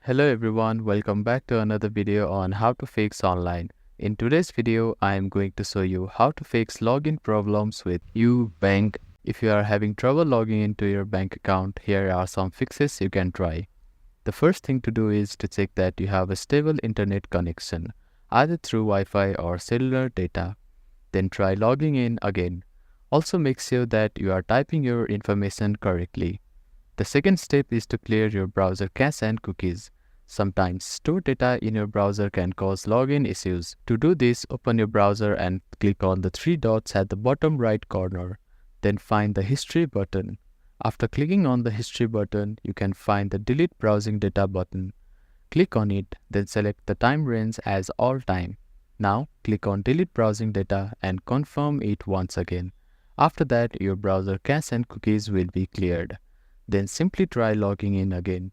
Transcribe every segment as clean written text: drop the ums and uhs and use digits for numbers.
Hello everyone, welcome back to another video on how to fix online. In today's video, I am going to show you how to fix login problems with Ubank. If you are having trouble logging into your bank account, here are some fixes you can try. The first thing to do is to check that you have a stable internet connection, either through Wi-Fi or cellular data. Then try logging in again. Also make sure that you are typing your information correctly. The second step is to clear your browser cache and cookies. Sometimes stored data in your browser can cause login issues. To do this, open your browser and click on the three dots at the bottom right corner. Then find the History button. After clicking on the History button, you can find the Delete Browsing Data button. Click on it, then select the time range as all time. Now, click on Delete Browsing Data and confirm it once again. After that, your browser cache and cookies will be cleared. Then simply try logging in again.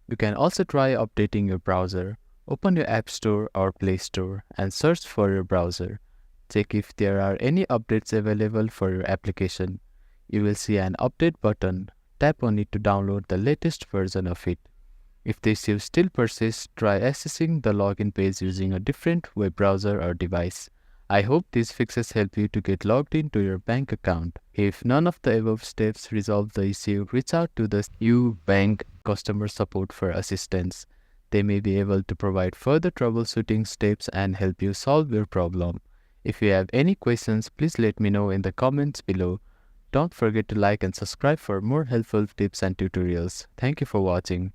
You can also try updating your browser. Open your App Store or Play Store and search for your browser. Check if there are any updates available for your application. You will see an update button. Tap on it to download the latest version of it. If the issue still persists, try accessing the login page using a different web browser or device. I hope these fixes help you to get logged into your bank account. If none of the above steps resolve the issue, reach out to the Ubank customer support for assistance. They may be able to provide further troubleshooting steps and help you solve your problem. If you have any questions, please let me know in the comments below. Don't forget to like and subscribe for more helpful tips and tutorials. Thank you for watching.